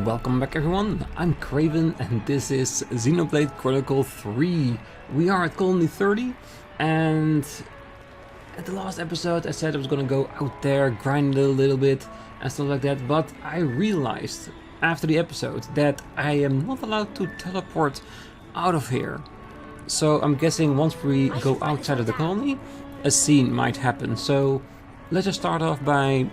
Welcome back everyone, I'm Craven and this is Xenoblade Chronicles 3. We are at Colony 30 and at the last episode I said I was gonna go out there, grind a little bit and stuff like that, but I realized after the episode that I am not allowed to teleport out of here. So I'm guessing once we go outside of the colony, a scene might happen. So let's just start off by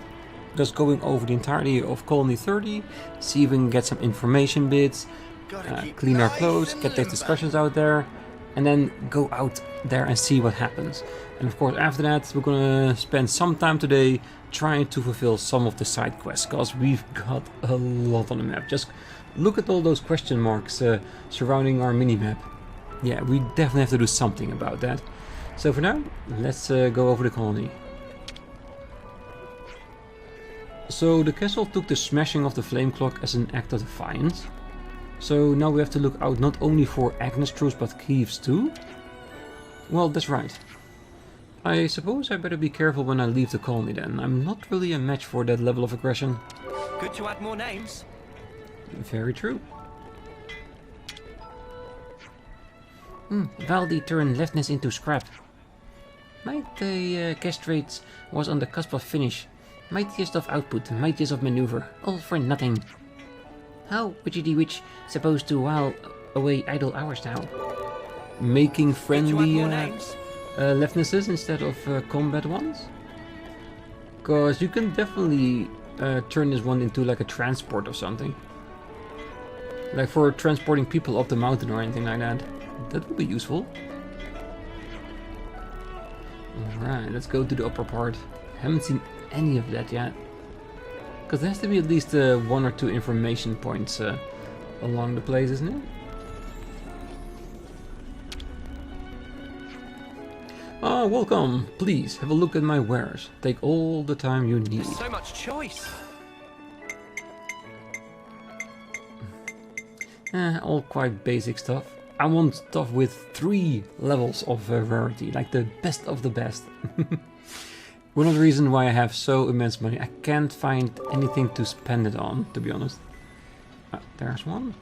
just going over the entirety of Colony 30, see if we can get some information bits, clean our clothes, get those discussions out there, and then go out there and see what happens. And of course after that we're gonna spend some time today trying to fulfill some of the side quests, because we've got a lot on the map. Just look at all those question marks surrounding our mini-map. Yeah, we definitely have to do something about that. So for now, let's go over the colony. So the castle took the smashing of the flame clock as an act of defiance. So now we have to look out not only for Agnus troops but Keves too? Well, that's right. I suppose I better be careful when I leave the colony then. I'm not really a match for that level of aggression. Good to add more names. Very true. Valdi turned leftness into scrap. Might the castrate was on the cusp of finish. Mightiest of output, mightiest of maneuver, all for nothing. How Witchetty Witch supposed to while away idle hours now? Making friendly leftnesses instead of combat ones? Because you can definitely turn this one into like a transport or something. Like for transporting people up the mountain or anything like that. That would be useful. Alright, let's go to the upper part. Haven't seen any of that yet. Because there has to be at least 1 or 2 information points along the place, isn't it? Ah, welcome! Please, have a look at my wares. Take all the time you need. There's so much choice! All quite basic stuff. I want stuff with 3 levels of rarity, like the best of the best. One of the reasons why I have so immense money, I can't find anything to spend it on, to be honest. There's one.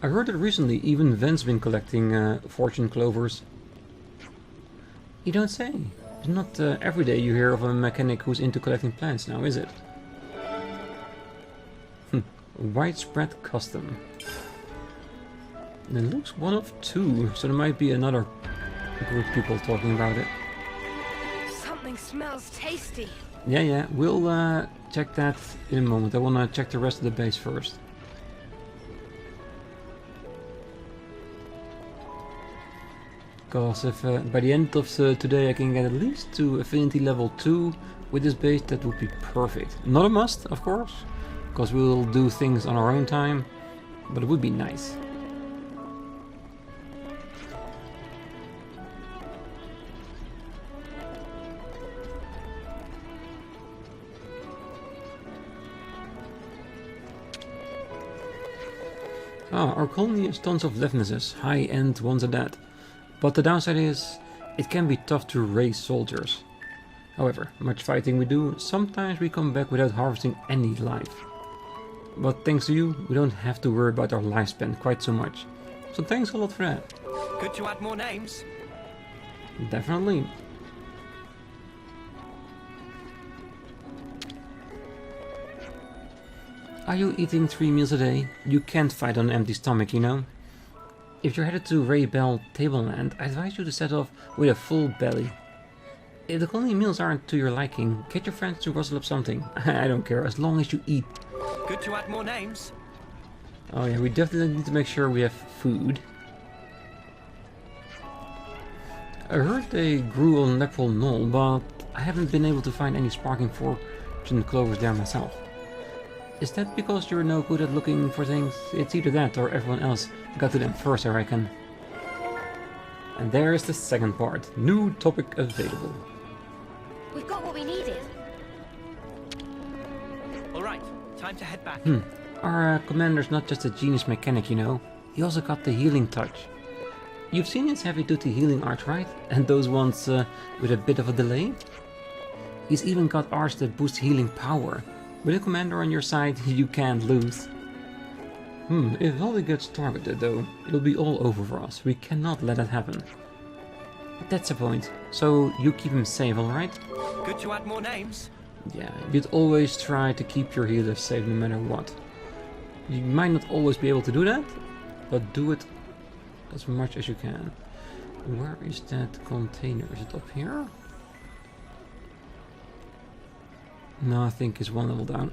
I heard that recently even Ven's been collecting fortune clovers. You don't say. It's not every day you hear of a mechanic who's into collecting plants now, is it? Widespread custom. And it looks 1 of 2, so there might be another group of people talking about it. Something smells tasty. Yeah, we'll check that in a moment. I want to check the rest of the base first. Because if by the end of today I can get at least to affinity level 2 with this base, that would be perfect. Not a must, of course, because we'll do things on our own time, but it would be nice. Our colony has tons of leftnesses, high-end ones at that. But the downside is, it can be tough to raise soldiers. However, much fighting we do, sometimes we come back without harvesting any life. But thanks to you, we don't have to worry about our lifespan quite so much. So thanks a lot for that. Good to add more names. Definitely. Are you eating 3 meals a day? You can't fight on an empty stomach, you know? If you're headed to Raybell Tableland, I advise you to set off with a full belly. If the colony meals aren't to your liking, get your friends to rustle up something. I don't care, as long as you eat. Good to add more names. Oh yeah, we definitely need to make sure we have food. I heard they grew on Leprel Knoll, but I haven't been able to find any sparking fortune clovers there myself. Is that because you're no good at looking for things? It's either that or everyone else got to them first, I reckon. And there's the second part. New topic available. We've got what we needed. Alright, time to head back. Our commander's not just a genius mechanic, you know. He also got the healing touch. You've seen his heavy-duty healing art, right? And those ones with a bit of a delay? He's even got arts that boost healing power. With a commander on your side, you can't lose. If Valdi gets targeted though, it'll be all over for us. We cannot let that happen. That's the point. So you keep him safe, alright? Good to add more names. Yeah, you'd always try to keep your healers safe no matter what. You might not always be able to do that, but do it as much as you can. Where is that container? Is it up here? No, I think it's one level down.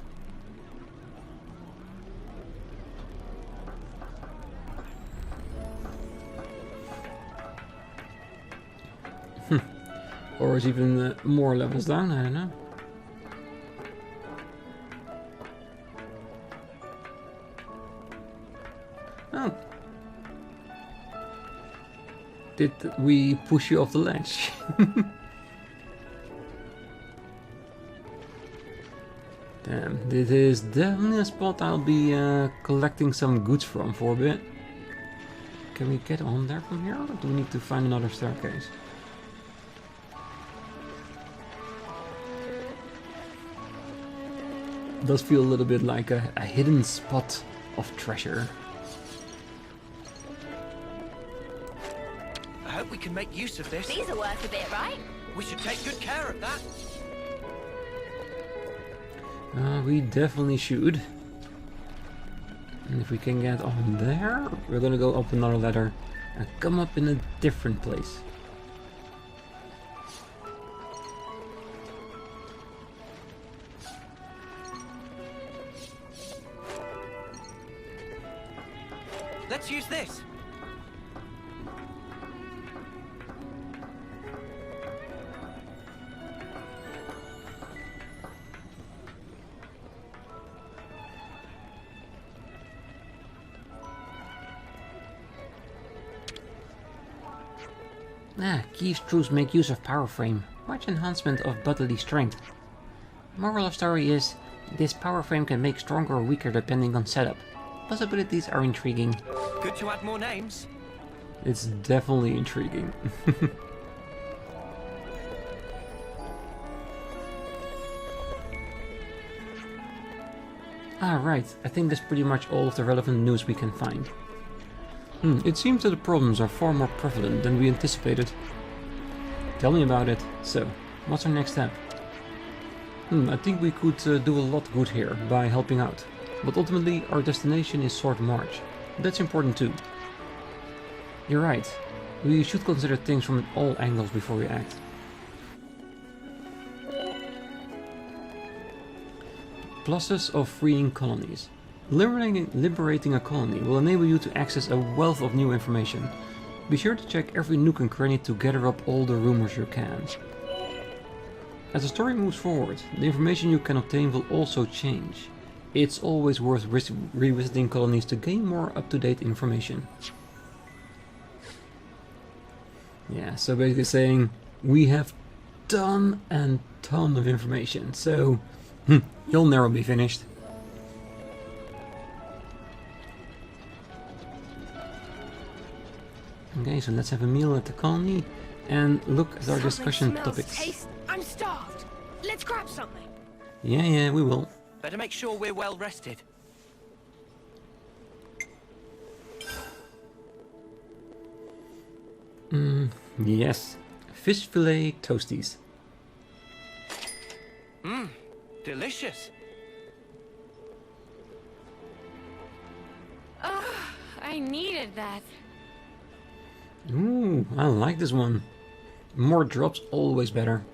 Or is even more levels down, I don't know. Oh. Did we push you off the ledge? Damn, this is definitely a spot I'll be collecting some goods from for a bit. Can we get on there from here, or do we need to find another staircase? It does feel a little bit like a hidden spot of treasure. I hope we can make use of this. These are worth a bit, right? We should take good care of that. We definitely should. And if we can get on there, we're gonna go up another ladder and come up in a different place. Let's use this. Keves troops make use of power frame, much enhancement of bodily strength. Moral of story is, this power frame can make stronger or weaker depending on setup. Possibilities are intriguing. Good to add more names. It's definitely intriguing. Alright, I think that's pretty much all of the relevant news we can find. It seems that the problems are far more prevalent than we anticipated. Tell me about it. So, what's our next step? I think we could do a lot good here by helping out. But ultimately, our destination is Swordmarch. That's important too. You're right. We should consider things from all angles before we act. Pluses of freeing colonies. Liberating a colony will enable you to access a wealth of new information. Be sure to check every nook and cranny to gather up all the rumors you can. As the story moves forward, the information you can obtain will also change. It's always worth revisiting colonies to gain more up-to-date information. Yeah, so basically saying we have ton and ton of information, so you'll never be finished. Okay, so let's have a meal at the colony and look at our discussion topics. I'm starved. Let's grab something. Yeah, we will. Better make sure we're well rested. Yes. Fish fillet toasties. Delicious. I needed that. Ooh, I like this one. More drops, always better.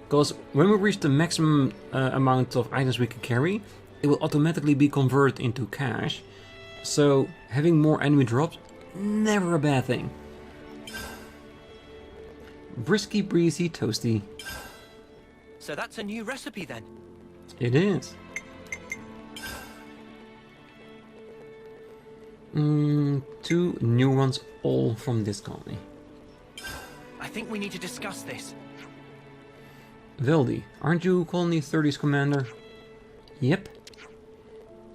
Because when we reach the maximum amount of items we can carry, it will automatically be converted into cash. So having more enemy drops, never a bad thing. Brisky breezy toasty. So that's a new recipe then? It is. 2 new ones, all from this colony. I think we need to discuss this. Valdi, aren't you Colony 30's commander? Yep.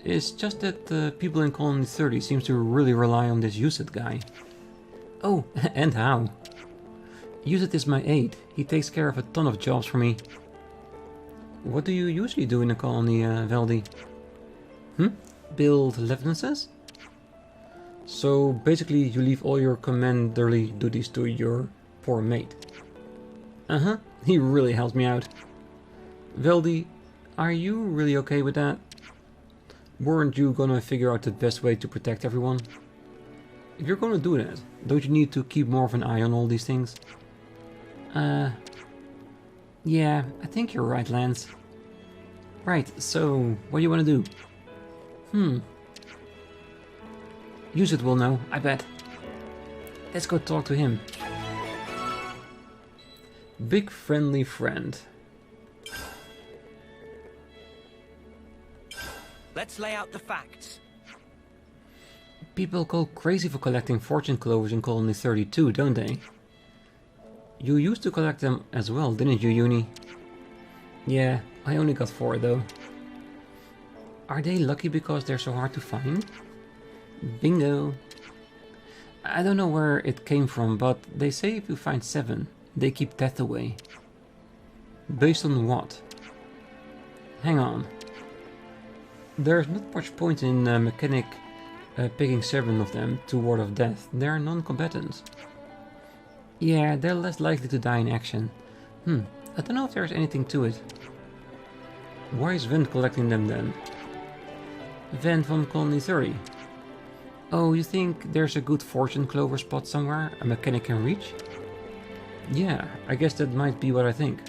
It's just that people in Colony 30 seems to really rely on this Yuset guy. Oh, and how? Yuset is my aide. He takes care of a ton of jobs for me. what do you usually do in a colony, Valdi? Build Levinuses? So basically you leave all your commanderly duties to your poor mate. Uh-huh, he really helps me out. Valdi, are you really okay with that? Weren't you gonna figure out the best way to protect everyone? If you're gonna do that, don't you need to keep more of an eye on all these things? Yeah, I think you're right, Lanz. Right, so what do you want to do? Use it will know, I bet. Let's go talk to him. Big friendly friend. Let's lay out the facts. People go crazy for collecting fortune clovers in Colony 32, don't they? You used to collect them as well, didn't you, Eunie? Yeah, I only got 4 though. Are they lucky because they're so hard to find? Bingo! I don't know where it came from, but they say if you find 7, they keep death away. Based on what? Hang on. There's not much point in mechanic picking 7 of them to ward off death. They're non-combatants. Yeah, they're less likely to die in action. I don't know if there's anything to it. Why is Vent collecting them then? Vent from Colony 30. Oh, you think there's a good fortune clover spot somewhere a mechanic can reach? Yeah, I guess that might be what I think.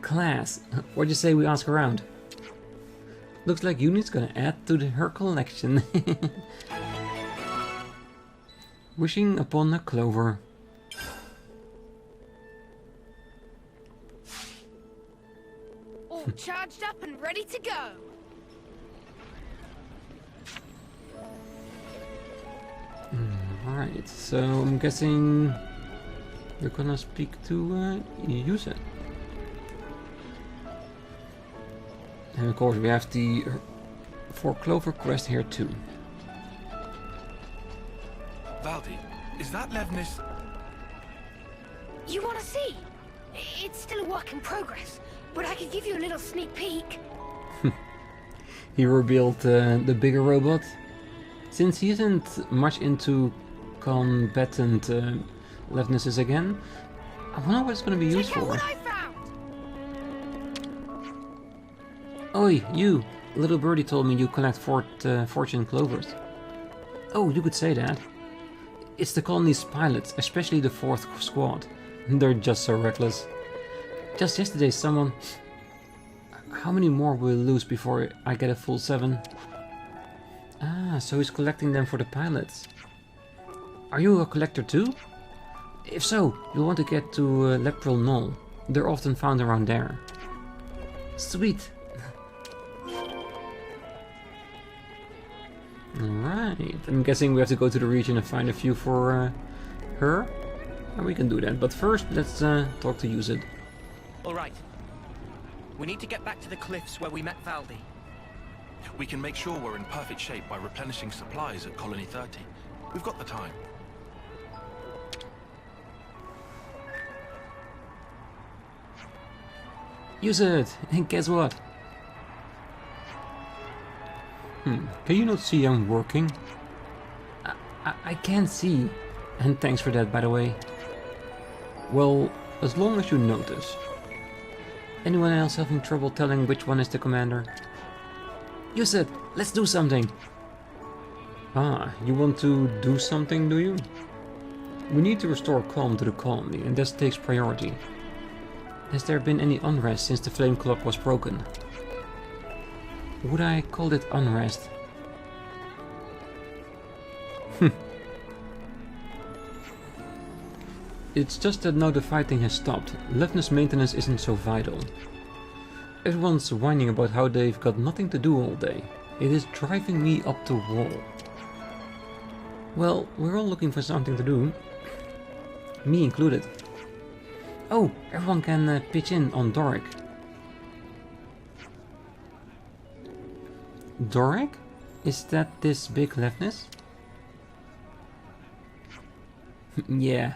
Class, what'd you say we ask around? Looks like Eunie's gonna add to her collection. Wishing upon a clover. All charged up and ready to go. Right, so I'm guessing you're gonna speak to use it. And of course we have the 4 clover quest here too. Valdi, is that Levnis? You want to see? It's still a work in progress, but I could give you a little sneak peek. He revealed the bigger robot. Since he isn't much into combatant Levnises again, I wonder what it's going to be used Check out for. what I found. Oi, you! Little birdie told me you collect fortune clovers. Oh, you could say that. It's the colony's pilots, especially the 4th squad. They're just so reckless. Just yesterday someone... How many more will lose before I get a full 7? Ah, so he's collecting them for the pilots. Are you a collector too? If so, you'll want to get to Lepral Knoll. They're often found around there. Sweet! Alright, I'm guessing we have to go to the region and find a few for her. And we can do that, but first let's talk to Use It. Alright. We need to get back to the cliffs where we met Valdi. We can make sure we're in perfect shape by replenishing supplies at Colony 30. We've got the time. Use it! And guess what? Can you not see I'm working? I can't see. And thanks for that, by the way. Well, as long as you notice. Anyone else having trouble telling which one is the commander? Use it! Let's do something! Ah, you want to do something, do you? We need to restore calm to the colony, and this takes priority. Has there been any unrest since the flame clock was broken? Would I call it unrest? It's just that now the fighting has stopped. Levnis maintenance isn't so vital. Everyone's whining about how they've got nothing to do all day. It is driving me up the wall. Well, we're all looking for something to do. Me included. Oh, everyone can pitch in on Doric. Doric? Is that this big Levnis? Yeah.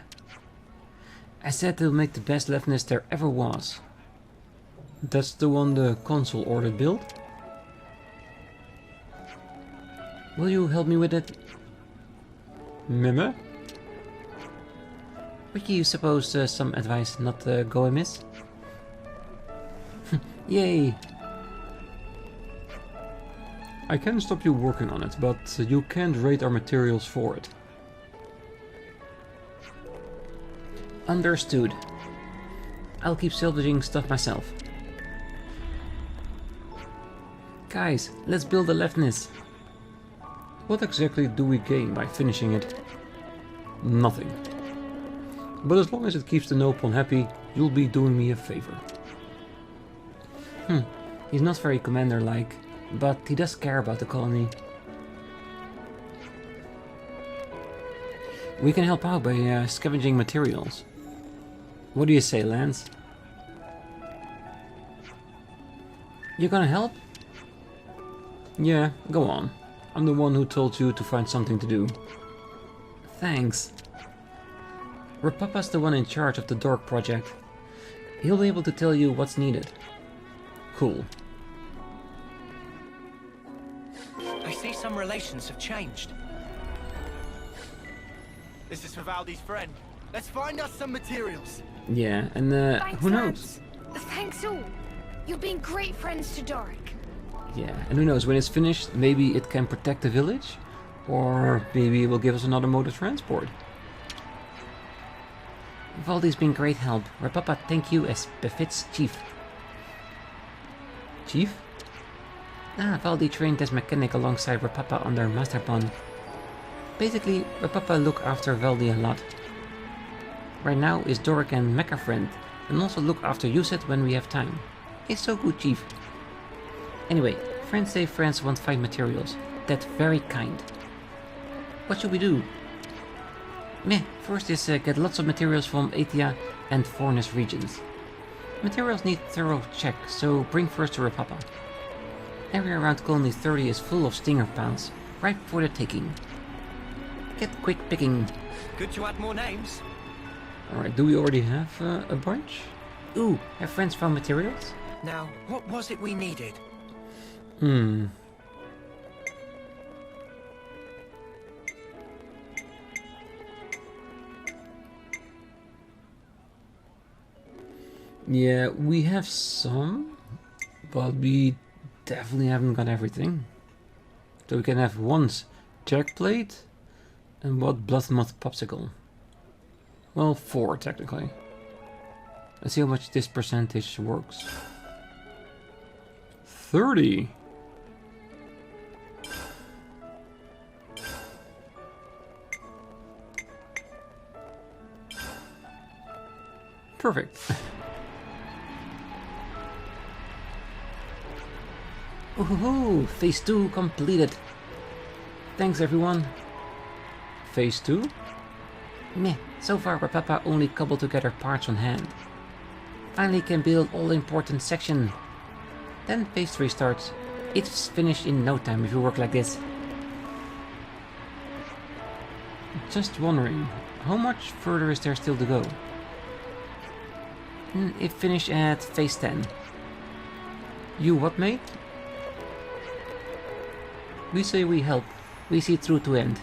I said they'll make the best Levnis there ever was. That's the one the consul ordered built. Will you help me with it? Meme? Would you suppose some advice not go amiss? Yay! I can stop you working on it, but you can't raid our materials for it. Understood. I'll keep salvaging stuff myself. Guys, let's build a leftness. What exactly do we gain by finishing it? Nothing. But as long as it keeps the Nopon happy, you'll be doing me a favor. He's not very commander-like, but he does care about the colony. We can help out by scavenging materials. What do you say, Lanz? You gonna help? Yeah, go on. I'm the one who told you to find something to do. Thanks. Rapapa's the one in charge of the Dork project. He'll be able to tell you what's needed. Cool. I see some relations have changed. This is for Valdi's friend. Let's find us some materials. Yeah, and Thanks, who knows? Lance. Thanks all. You've been great friends to Doric. Yeah, and who knows, when it's finished, maybe it can protect the village? Or maybe it will give us another mode of transport. Valdi's been great help. Rapapa thank you as befits Chief. Chief? Valdi trained as mechanic alongside Rapapa under Master Bond. Basically, Rapapa look after Valdi a lot. Right now is Doric and Mecha friend, and also look after Yuset when we have time. He's so good, Chief. Anyway, friends say friends want fight materials. That's very kind. What should we do? Meh, first is get lots of materials from Atia and Fornus regions. Materials need thorough check, so bring first to Rapapa. Area around Colony 30 is full of stinger pounds, ripe for the taking. Get quick picking. Good to add more names. Alright, do we already have a bunch? Ooh, have friends found materials? Now, what was it we needed? Yeah, we have some, but we definitely haven't got everything. So we can have once jack plate and what bloodmoth popsicle. Well, 4 technically. Let's see how much this percentage works. 30. Perfect. Woohoo! Phase 2 completed. Thanks everyone. Phase 2? Meh, so far Rapapa only cobbled together parts on hand. Finally can build all important section. Then phase 3 starts. It's finished in no time if you work like this. Just wondering, how much further is there still to go? It finished at phase 10. You what, mate? We say we help. We see through to end.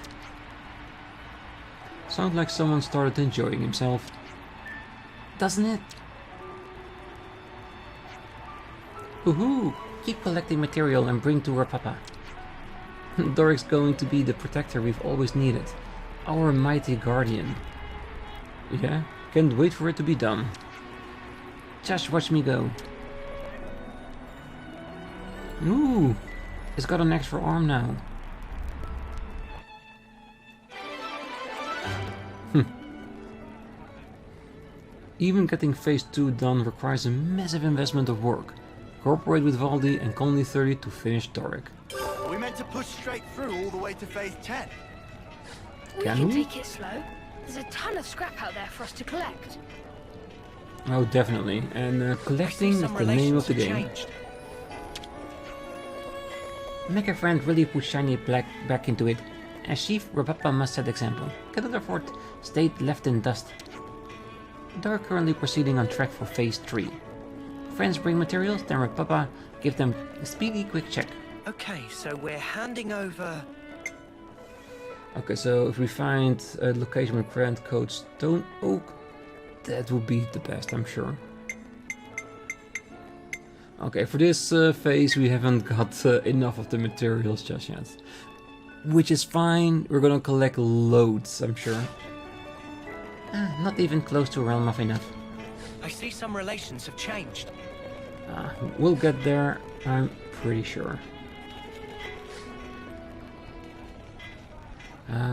Sounds like someone started enjoying himself. Doesn't it? Woohoo! Keep collecting material and bring to Rapapa. Doric's going to be the protector we've always needed. Our mighty guardian. Yeah, can't wait for it to be done. Just watch me go. Ooh! It's got an extra arm now. Even getting phase 2 done requires a massive investment of work. Cooperate with Valdi and Colony 30 to finish Doric. Are we meant to push straight through all the way to phase 10? We can take it slow. There's a ton of scrap out there for us to collect. Oh, definitely. And collecting is the name of the game. Mecha friend really put shiny black back into it. As chief, Rapapa must set example. Cannot afford stayed left in dust. They are currently proceeding on track for phase 3. friends bring materials, then Papa give them a speedy, quick check. Okay, so we're handing over... Okay, so if we find a location with Grand Code Stone Oak, that would be the best, I'm sure. Okay, for this phase we haven't got enough of the materials just yet. Which is fine, we're gonna collect loads, I'm sure. Not even close to a realm of enough. I see some relations have changed. We'll get there, I'm pretty sure.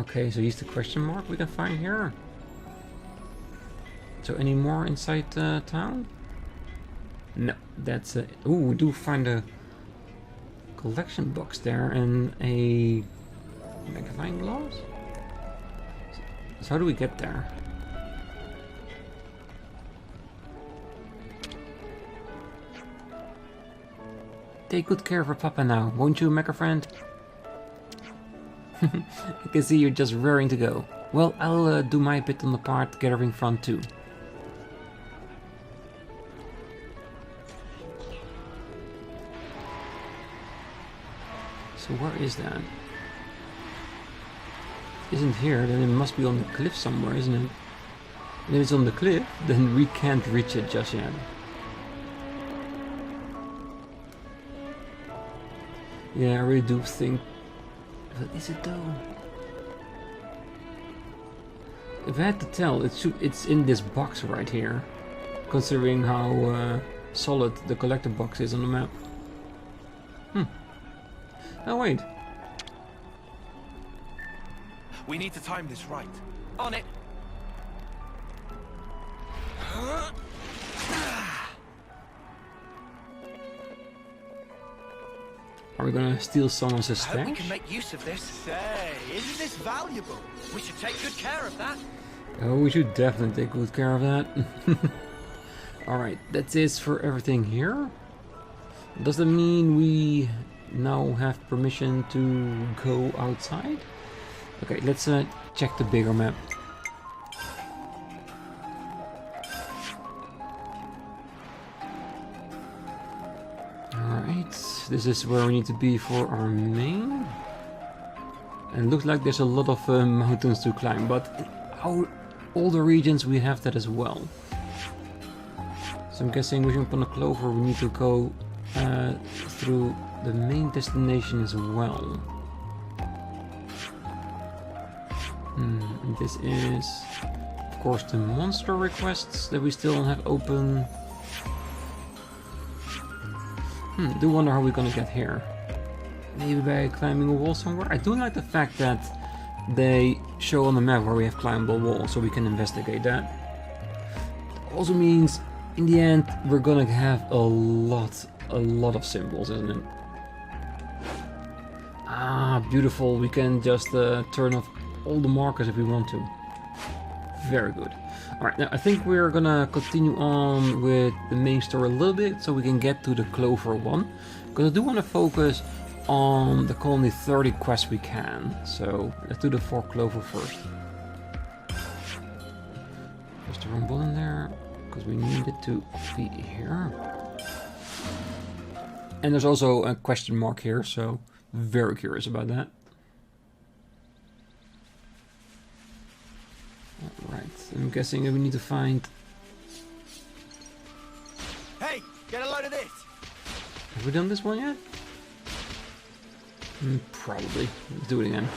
Okay, so here's the question mark we can find here. So any more inside town? No, that's it. Ooh, we do find a collection box there and a magnifying glass. So how do we get there? Take good care of our Papa now, won't you, Mecha friend? I can see you're just raring to go. Well, I'll do my bit on the part gathering front too. So where is that? Isn't here, then it must be on the cliff somewhere, isn't it? And if it's on the cliff, then we can't reach it just yet. Yeah, I really do think... What is it though? If I had to tell, it's in this box right here. Considering how solid the collector box is on the map. Oh wait. We need to time this right. On it! Are we gonna steal someone's I hope we stash? can make use of this. Say, isn't this valuable? We should take good care of that. Oh, we should definitely take good care of that. Alright, that's it for everything here. Does that mean we now have permission to go outside? Okay, let's check the bigger map. Alright, this is where we need to be for our main. And it looks like there's a lot of mountains to climb, but in our older regions we have that as well. So I'm guessing we jump on a clover, we need to go through the main destination as well. And this is, of course, the monster requests that we still have open. Do wonder how we're gonna get here. Maybe by climbing a wall somewhere? I do like the fact that they show on the map where we have climbable walls, so we can investigate that. It also means, in the end, we're gonna have a lot of symbols, isn't it? Ah, beautiful. We can just turn off all the markers if we want to. Very good. Alright, now I think we're gonna continue on with the main story a little bit so we can get to the Clover one. Because I do want to focus on the Colony 30 quest we can. So let's do the 4 Clover first. There's the wrong button there, because we need it to be here. And there's also a question mark here, so very curious about that. Alright, I'm guessing that we need to find... Hey, get a load of this! Have we done this one yet? Probably. Let's do it again.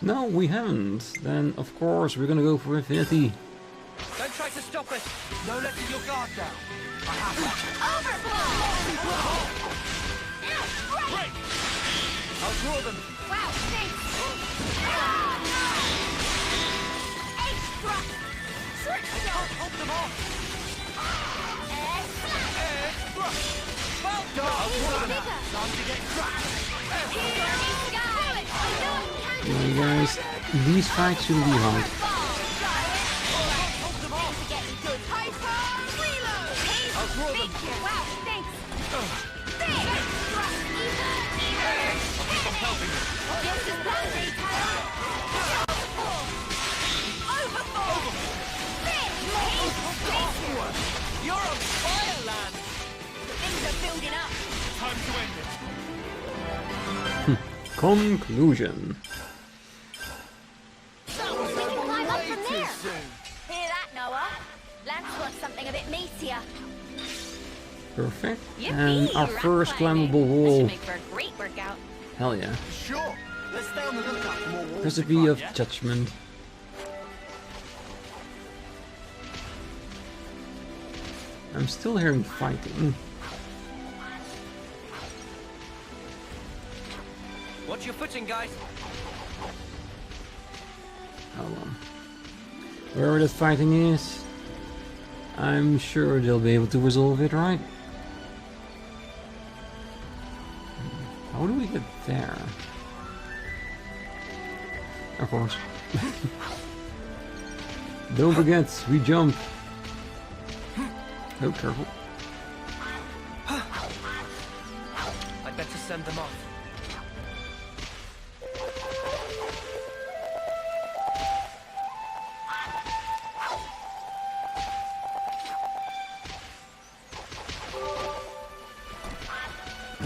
No, we haven't. Then, of course, we're gonna go for infinity. Don't try to stop us. No letting your guard down. I have that. Break! I'll draw them. Wow, thanks. Extra! Trick shot! Hold them off! Extra! Well done! I'll draw them out. Time to get cracked. Hey guys, these fights should be hard. Hold them off! I'll draw them. Wow, thanks. I'm helping you. This is Wednesday, Taion. You're on fire, lad! loading up. Time to end it. Conclusion. We can climb up from Too there. soon. Hear that, Noah? Lance wants something a bit meatier. Perfect. Yippee, And our rock first climbing. climbable That wall. should make for a great workout. Hell yeah. Sure. Let's stay on the lookout for more walls to Recipe climb, of yeah? Judgment. I'm still hearing fighting. Watch your footing, guys. Hold on. Wherever that fighting is, I'm sure they'll be able to resolve it, right? How do we get there? Of course. Don't forget, we jump. Oh, careful. I'd better send them off.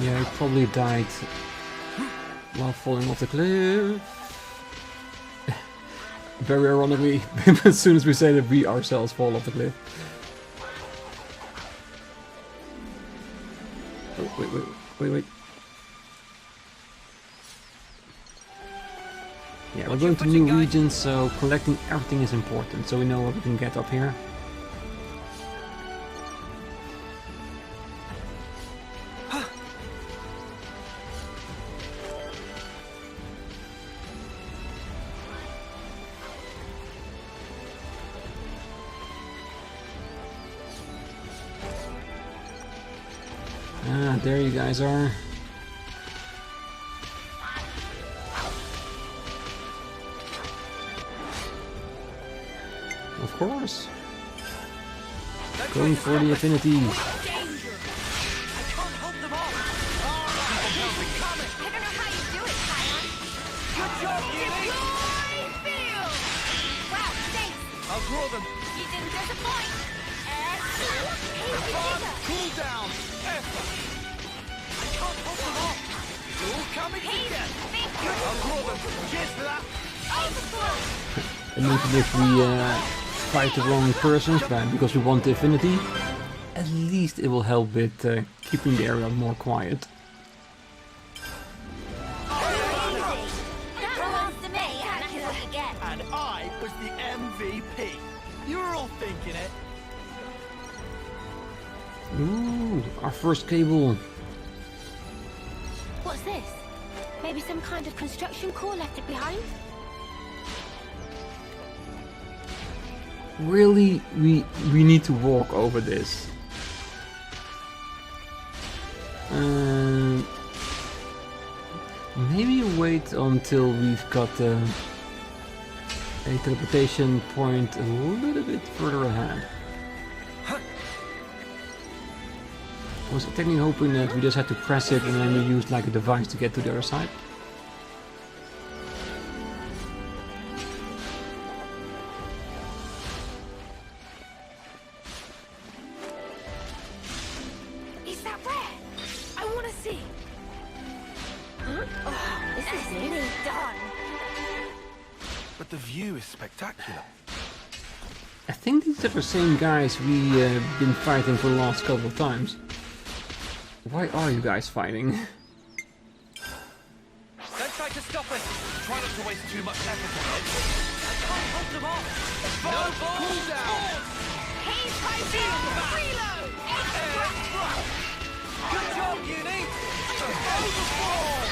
Yeah, he probably died while falling off the cliff. Very ironically, as soon as we say that we ourselves fall off the cliff. Oh, wait. Yeah, we're going to new regions, so collecting everything is important, so we know what we can get up here. Ah, there you guys are. Of course. Going for the affinity. I can't hold them off. I don't know how you do it, Taion. Good job, Eunie. Deploy field! Wow, thanks. I'll draw them. You didn't disappoint. Cool down. Effort. I can't hold them off. They're all coming together. I'll draw them. Cheers for that. And even if we fight the wrong persons, but because we want the affinity, at least it will help with keeping the area more quiet. That belongs to me, and that's what you get. And I was the MVP. You were all thinking it. Ooh, our first cable. What's this? Maybe some kind of construction core left it behind? Really, we need to walk over this. Maybe wait until we've got a teleportation point a little bit further ahead. I was technically hoping that we just had to press it and then we used like a device to get to the other side. Is that rare? I want to see. Huh? Oh, this is nearly done. But the view is spectacular. I think these are the same guys we've been fighting for the last couple of times. Why are you guys fighting? Don't try to stop us. Try not to waste too much effort on it. Can't hold them off. No balls. Cool down. He's fighting! Reload! Good job, Eunie. Overboard.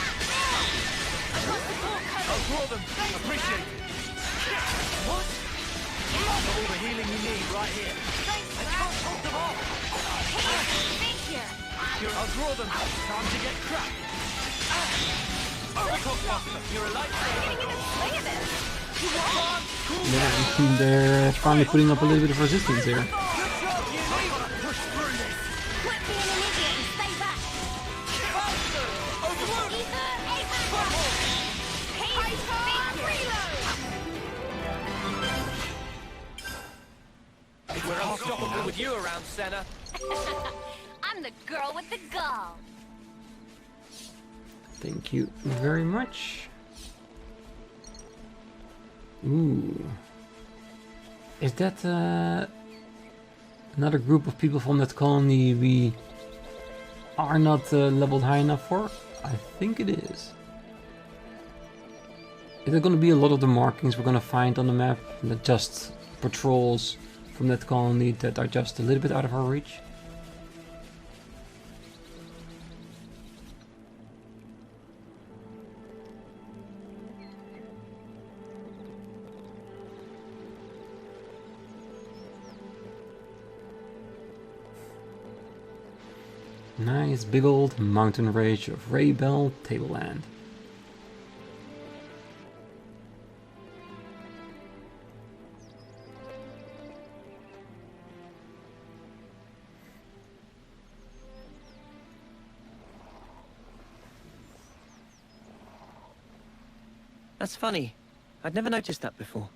I'll draw them. Appreciate it. What? All the healing you need right here. I can't hold them off. I'll draw them. Time to get cracked. You're a lightsaber. Yeah, they're finally putting up a little bit of resistance here. Good job, Eunie. Push through this. Quit being an idiot and stay back! Faster. Overload. We're unstoppable with you around, Sena. I I'm the girl with the gall. Thank you very much. Ooh. Is that another group of people from that colony we are not leveled high enough for? I think it is. Is there going to be a lot of the markings we're going to find on the map that just patrols from that colony that are just a little bit out of our reach? Nice big old mountain range of Raybell Tableland. That's funny. I'd never noticed that before.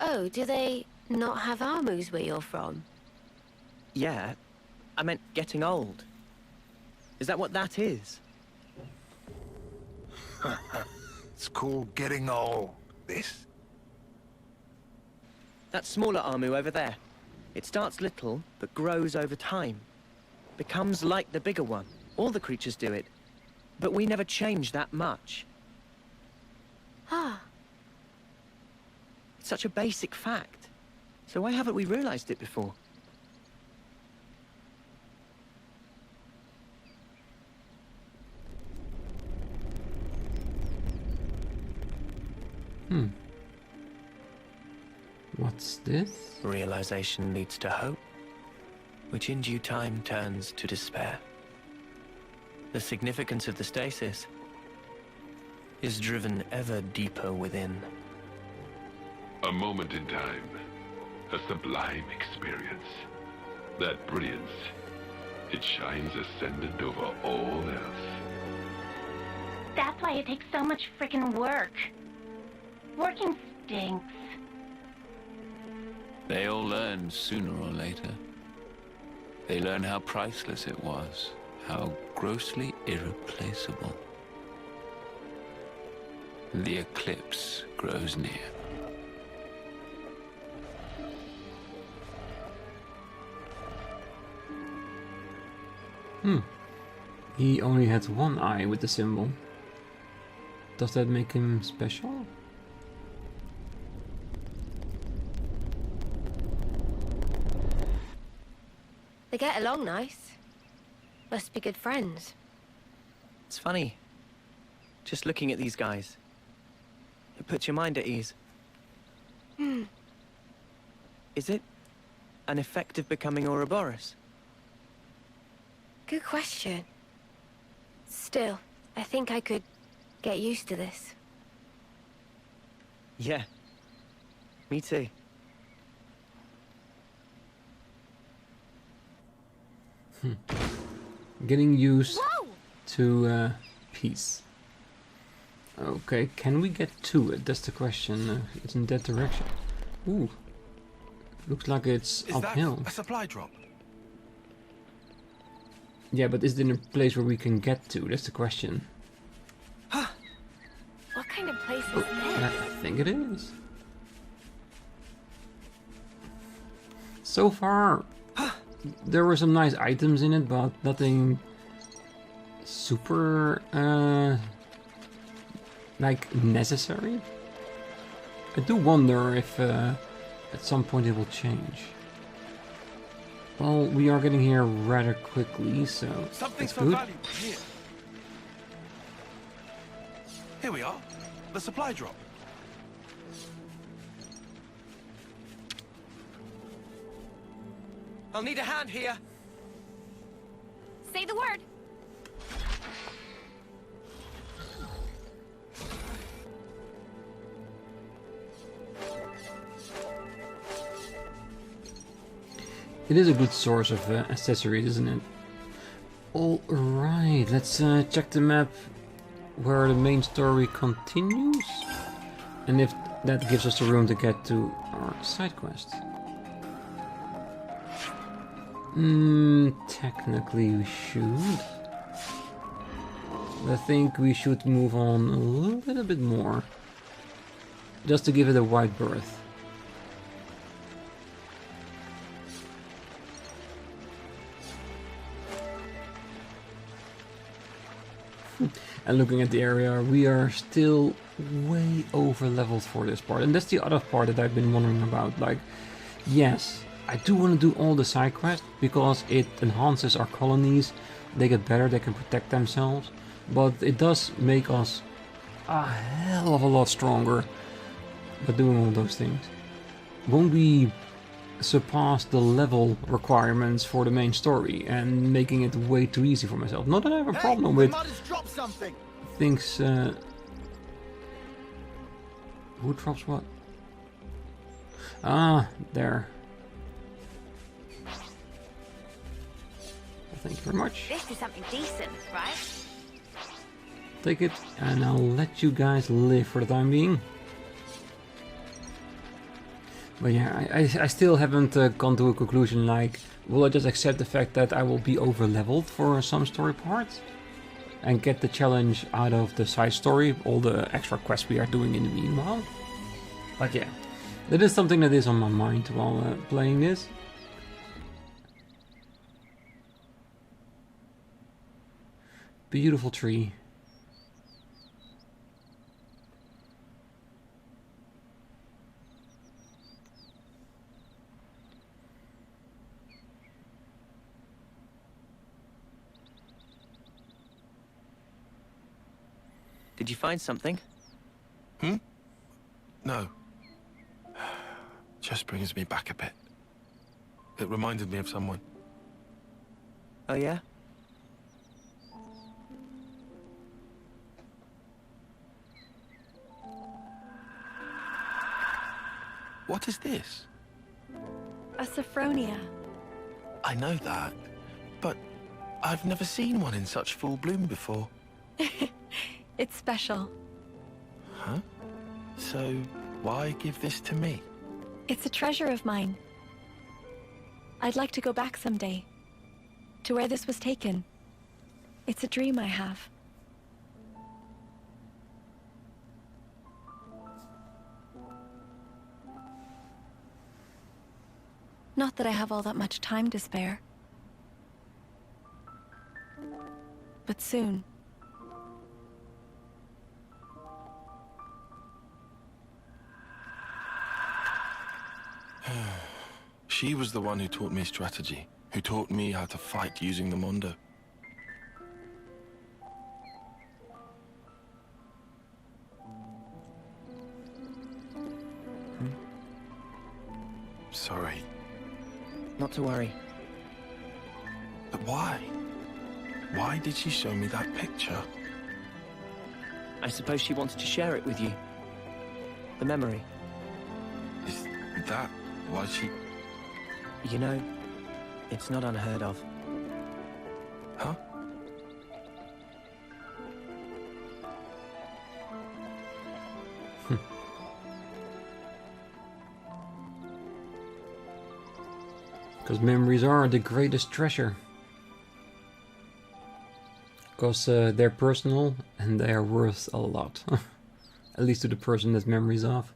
Oh, do they not have armors where you're from? Yeah, I meant getting old. Is that what that is? It's called getting old, this. That smaller Armu over there. It starts little, but grows over time. Becomes like the bigger one. All the creatures do it. But we never change that much. Ah. It's such a basic fact. So why haven't we realized it before? What's this? Realization leads to hope, which in due time turns to despair. The significance of the stasis is driven ever deeper within. A moment in time, a sublime experience. That brilliance, it shines ascendant over all else. That's why it takes so much frickin' work. Working stinks. They all learn sooner or later. They learn how priceless it was, how grossly irreplaceable. The eclipse grows near. He only had one eye with the symbol. Does that make him special? They get along nice. Must be good friends. It's funny. Just looking at these guys. It puts your mind at ease. Is it an effect of becoming Ouroboros? Good question. Still, I think I could get used to this. Yeah. Me too. Getting used Whoa! to peace. Okay, can we get to it? That's the question. It's in that direction. Ooh. Looks like it's Is uphill. that a supply drop? Yeah, but is it in a place where we can get to? That's the question. What kind of place is this? I think it is. So far, there were some nice items in it, but nothing super, like, necessary. I do wonder if at some point it will change. Well, we are getting here rather quickly, so Something that's so good. valuable here. Here we are. The supply drop. I'll need a hand here. Say the word. It is a good source of accessories, isn't it? Alright, let's check the map where the main story continues. And if that gives us the room to get to our side quest. Technically we should. I think we should move on a little bit more. Just to give it a wide berth. And looking at the area, we are still way over leveled for this part. And that's the other part that I've been wondering about. Like, yes, I do want to do all the side quests because it enhances our colonies. They get better, they can protect themselves. But it does make us a hell of a lot stronger by doing all those things. Won't we surpass the level requirements for the main story and making it way too easy for myself? Not that I have a problem with things. Who drops what? Ah, there. Well, thank you very much. This is something decent, right? Take it, and I'll let you guys live for the time being. But yeah, I still haven't gone to a conclusion like, will I just accept the fact that I will be over leveled for some story parts? And get the challenge out of the side story, all the extra quests we are doing in the meanwhile. But yeah, that is something that is on my mind while playing this. Beautiful tree. Did you find something? No. Just brings me back a bit. It reminded me of someone. Oh yeah? What is this? A Sophronia. I know that, but I've never seen one in such full bloom before. It's special. Huh? So, why give this to me? It's a treasure of mine. I'd like to go back someday, to where this was taken. It's a dream I have. Not that I have all that much time to spare. But soon. She was the one who taught me strategy, who taught me how to fight using the Mondo. Sorry. Not to worry. But why? Why did she show me that picture? I suppose she wanted to share it with you. The memory. Is that why she... You know, it's not unheard of. Huh? Because memories are the greatest treasure. Because they're personal and they are worth a lot. At least to the person that memories of.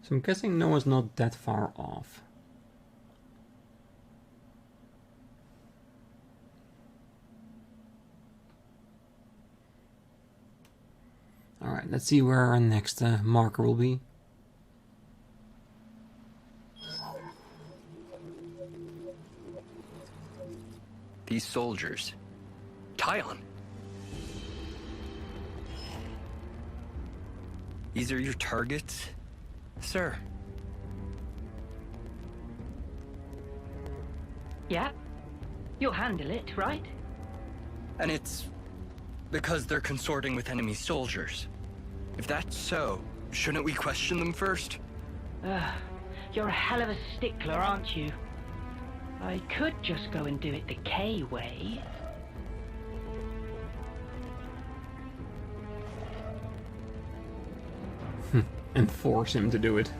So I'm guessing Noah's not that far off. Alright, let's see where our next marker will be. These soldiers. Taion! These are your targets? Sir. Yeah. You'll handle it, right? And it's because they're consorting with enemy soldiers. If that's so, shouldn't we question them first? You're a hell of a stickler, aren't you? I could just go and do it the K way. And force him to do it.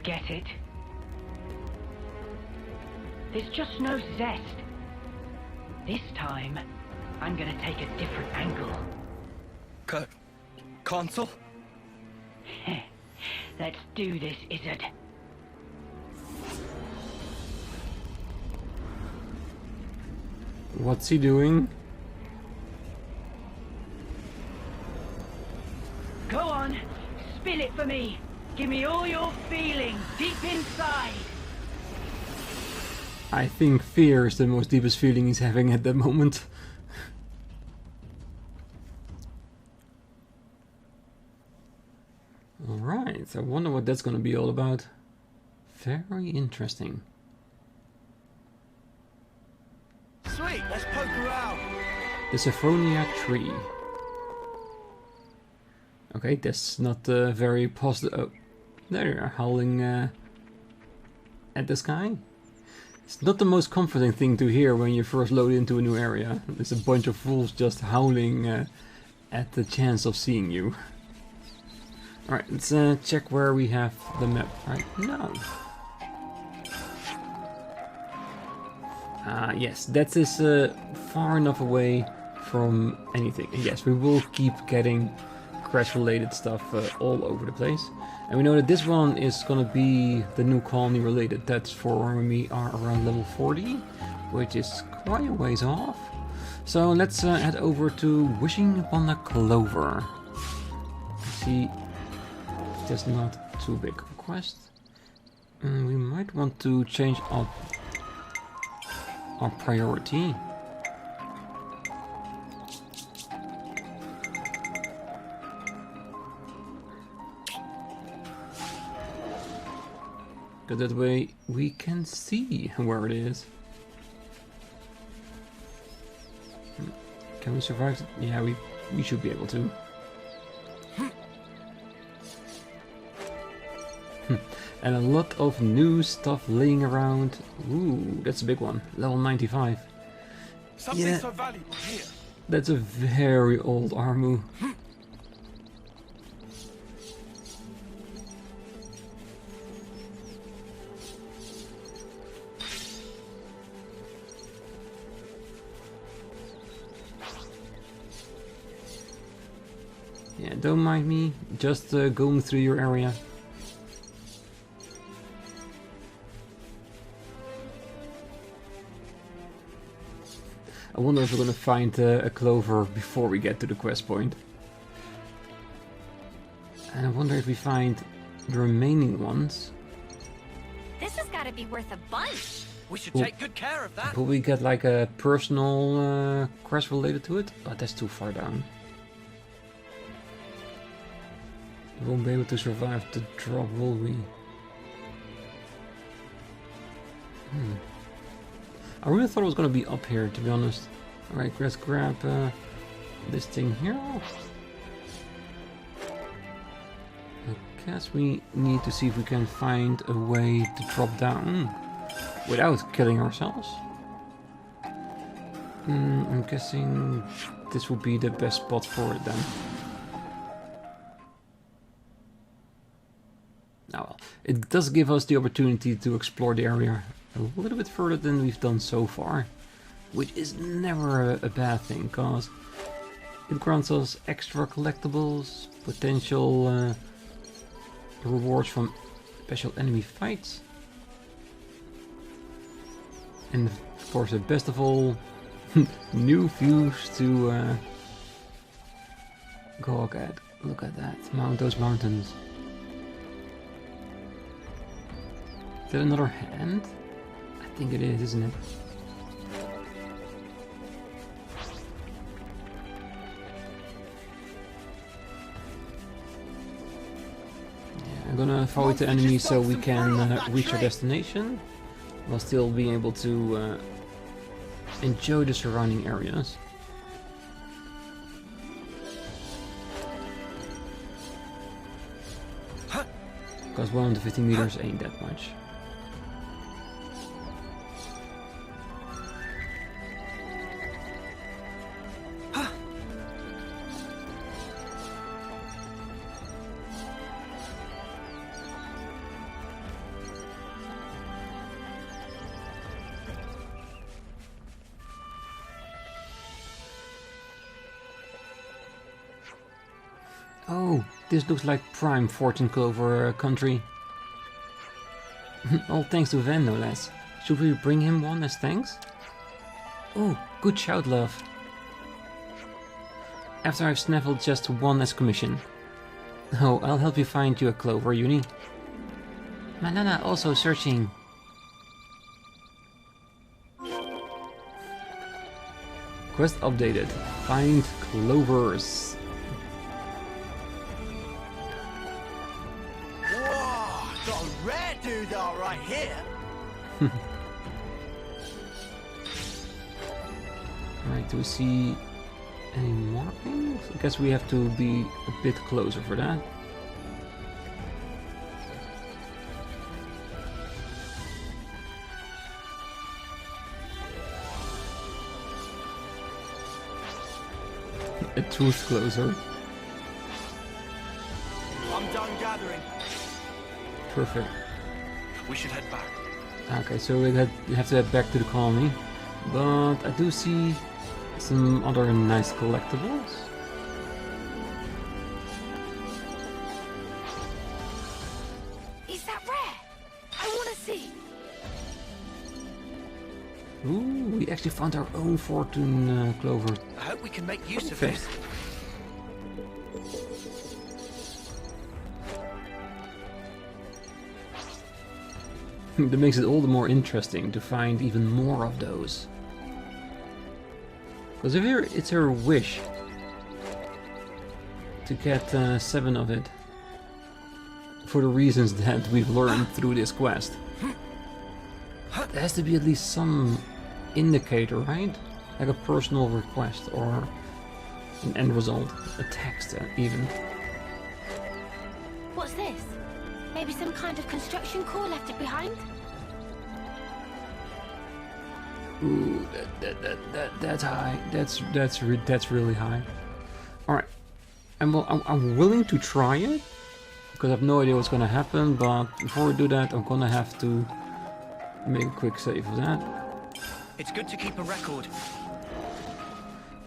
Forget it. There's just no zest. This time, I'm gonna take a different angle. Consul? Let's do this, Izzard. What's he doing? Go on, spill it for me. Give me all your feelings deep inside. I think fear is the most deepest feeling he's having at the moment. Alright, I wonder what that's gonna be all about. Very interesting. Sweet, let's poke around. The Sapphonia tree. Okay, that's not very positive. Oh, there you are, howling at the sky. It's not the most comforting thing to hear when you first load into a new area. There's a bunch of wolves just howling at the chance of seeing you. Alright, let's check where we have the map right now. Yes, that is far enough away from anything. And yes, we will keep getting crash-related stuff all over the place. And we know that this one is gonna be the new colony related. That's for when we are around level 40, which is quite a ways off. So let's head over to Wishing Upon a Clover. See, that's not too big of a quest. And we might want to change up our priority. Because that way we can see where it is. Can we survive it? Yeah, we should be able to. And a lot of new stuff laying around. Ooh, that's a big one. Level 95. Something Yeah, so valuable here. that's a very old Armu. Yeah, don't mind me, just going through your area. I wonder if we're gonna find a clover before we get to the quest point. And I wonder if we find the remaining ones. This has got to be worth a bunch. We should Well, take good care of that. Will we get like a personal quest related to it? Oh, that's too far down. We won't be able to survive the drop, will we? I really thought it was going to be up here, to be honest. Alright, let's grab this thing here. I guess we need to see if we can find a way to drop down without killing ourselves. I'm guessing this will be the best spot for it then. Oh well, it does give us the opportunity to explore the area a little bit further than we've done so far, which is never a bad thing, because it grants us extra collectibles, potential rewards from special enemy fights, and of course, the best of all, new views to go at. Look at that, those mountains. Is that another hand? I think it is, isn't it? Yeah, I'm gonna avoid the enemies so we can reach our destination, while still being able to enjoy the surrounding areas. Because 150 meters ain't that much. Oh, this looks like prime fortune clover country. All thanks to Van, no less. Should we bring him one as thanks? Oh, good shout, love. After I've snaffled just one as commission. Oh, I'll help you find you a clover, Eunie. Manana also searching. Quest updated. Find clovers. Whoa, got a rare doodah right here. Alright, do we see any markings? I guess we have to be a bit closer for that. A truth closer. I'm done gathering. Perfect. We should head back. Okay, so we have to head back to the colony. But I do see some other nice collectibles. Is that rare? I want to see. Ooh, we actually found our own fortune clover. I hope we can make use of Perfect. this. That makes it all the more interesting to find even more of those. Because it's her wish to get 7 of it. For the reasons that we've learned through this quest. There has to be at least some indicator, right? Like a personal request or an end result. A text even. What's this? Maybe some kind of construction core left it behind? Ooh, that's high. That's really high. All right, I'm willing to try it because I have no idea what's gonna happen. But before we do that, I'm gonna have to make a quick save of that. It's good to keep a record.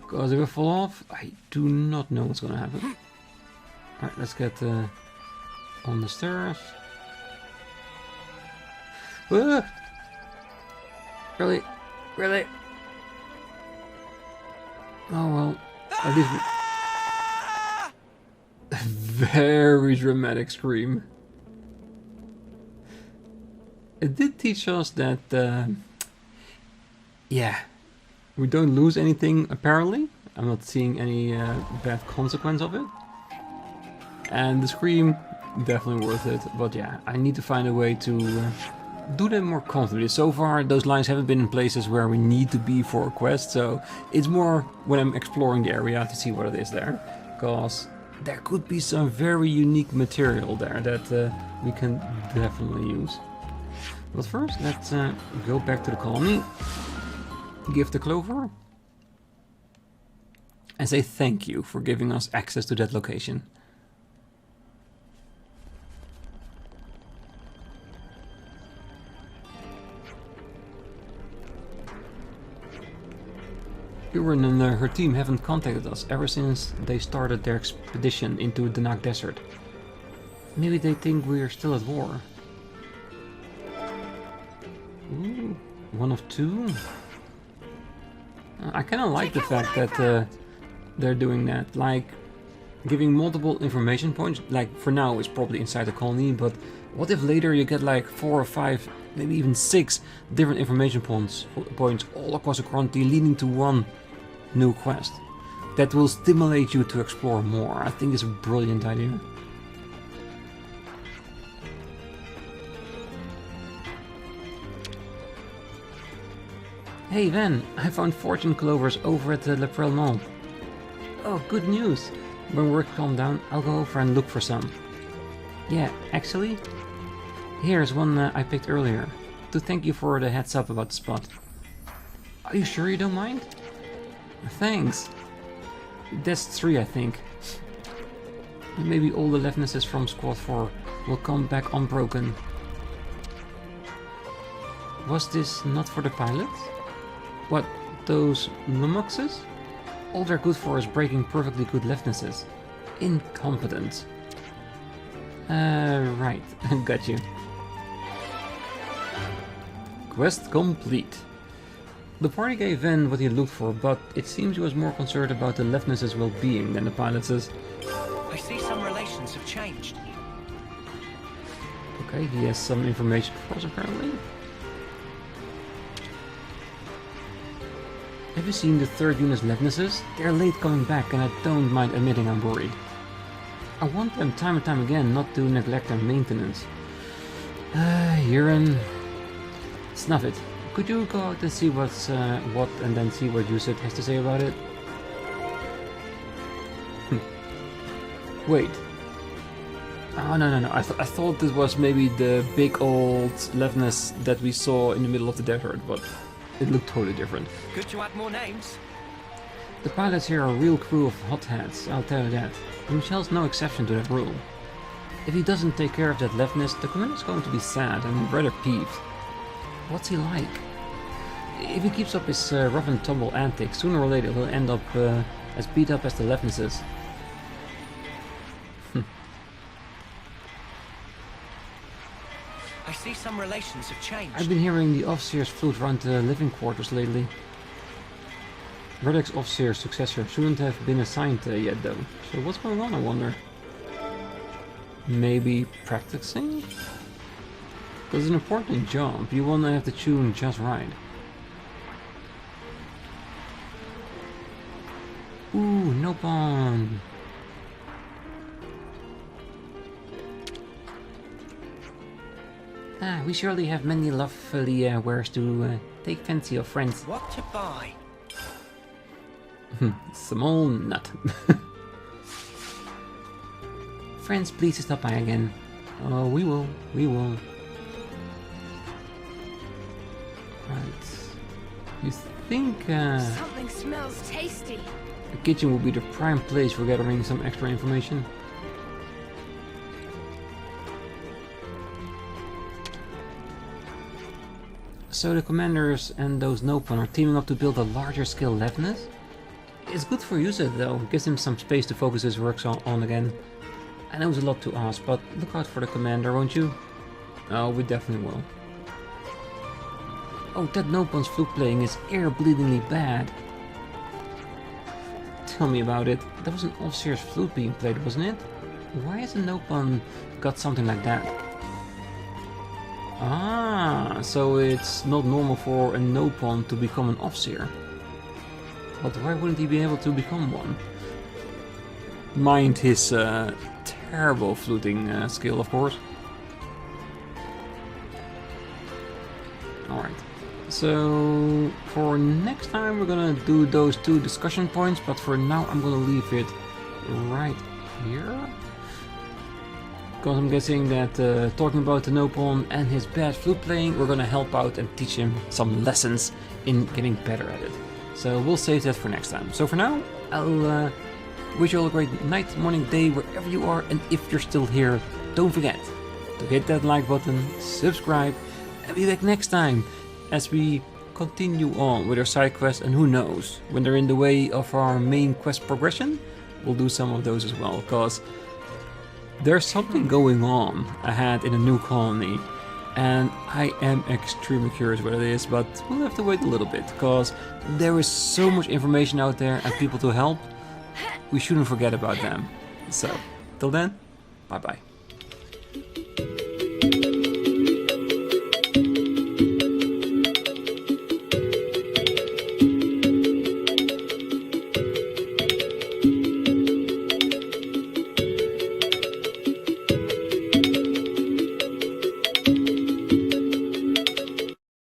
Because if I fall off, I do not know what's gonna happen. All right, let's get on the stairs. Really? Really? Oh well, at least a very dramatic scream. It did teach us that, yeah, we don't lose anything apparently. I'm not seeing any bad consequence of it. And the scream, definitely worth it. But yeah, I need to find a way to do them more comfortably. So far, those lines haven't been in places where we need to be for a quest, so it's more when I'm exploring the area to see what it is there. Because there could be some very unique material there that we can definitely use. But first, let's go back to the colony, give the clover, and say thank you for giving us access to that location. Uren and her team haven't contacted us ever since they started their expedition into the Nac Desert. Maybe they think we're still at war. Ooh, 1 of 2. I kind of like the fact that they're doing that, like giving multiple information points. Like for now it's probably inside the colony, but what if later you get like 4 or 5, maybe even 6 different information points all across the colony leading to one new quest that will stimulate you to explore more. I think it's a brilliant idea. Hey Van, I found fortune clovers over at the Leprel Mall. Oh, good news. When work calms down, I'll go over and look for some. Yeah, actually, here's one I picked earlier, to thank you for the heads up about the spot. Are you sure you don't mind? Thanks. That's 3, I think. Maybe all the leftnesses from Squad 4 will come back unbroken. Was this not for the pilots? What, those lummoxes? All they're good for is breaking perfectly good leftnesses. incompetent. Right, got you. Quest complete. The party gave in what he looked for, but it seems he was more concerned about the Leftness's well-being than the pilot's. I see some relations have changed. Okay, he has some information for us apparently. Have you seen the third unit's Leftnesses? They're late coming back and I don't mind admitting I'm worried. I want them time and time again not to neglect their maintenance. Urine. Snuff it. Could you go out and see what's what and then see what Yusuf has to say about it? Wait. Oh, no. I thought this was maybe the big old Leftness that we saw in the middle of the desert, but it looked totally different. Good to add more names. The pilots here are a real crew of hotheads, I'll tell you that. And Michelle's no exception to that rule. If he doesn't take care of that Leftness, the commander's going to be sad and rather peeved. What's he like? If he keeps up his rough and tumble antics, sooner or later he'll end up as beat up as the Leftnesses. I see some relations have changed. I've been hearing the off-seer's flute around the living quarters lately. Redek's off-seer's successor shouldn't have been assigned yet though. So what's going on, I wonder? Maybe practicing? Because it's an important job, you want to have the tune just right. Ooh, no pawn. We surely have many lovely wares to take fancy of, friends. What to buy? Small nut. Friends, please stop by again. Oh, we will. Right. You think something smells tasty. the kitchen will be the prime place for gathering some extra information? So the commanders and those Nopon are teaming up to build a larger scale Leftness? It's good for Yusuf though, gives him some space to focus his work on again. I know it's a lot to ask, but look out for the commander, won't you? Oh, we definitely will. Oh, that Nopon's flute playing is ear-bleedingly bad. Tell me about it. That was an off-seer's flute being played, wasn't it? Why has a Nopon got something like that? Ah, so it's not normal for a Nopon to become an off-seer. But why wouldn't he be able to become one? Mind his terrible fluting skill, of course. Alright, so for next time we're gonna do those 2 discussion points, but for now I'm gonna leave it right here. Because I'm guessing that talking about the Nopon and his bad flute playing, we're gonna help out and teach him some lessons in getting better at it. So we'll save that for next time. So for now, I'll wish you all a great night, morning, day, wherever you are. And if you're still here, don't forget to hit that like button, subscribe, and be back next time as we continue on with our side quests. And who knows, when they're in the way of our main quest progression, we'll do some of those as well. Because there's something going on ahead in a new colony. And I am extremely curious what it is, but we'll have to wait a little bit, because there is so much information out there and people to help. We shouldn't forget about them. So, till then, bye bye.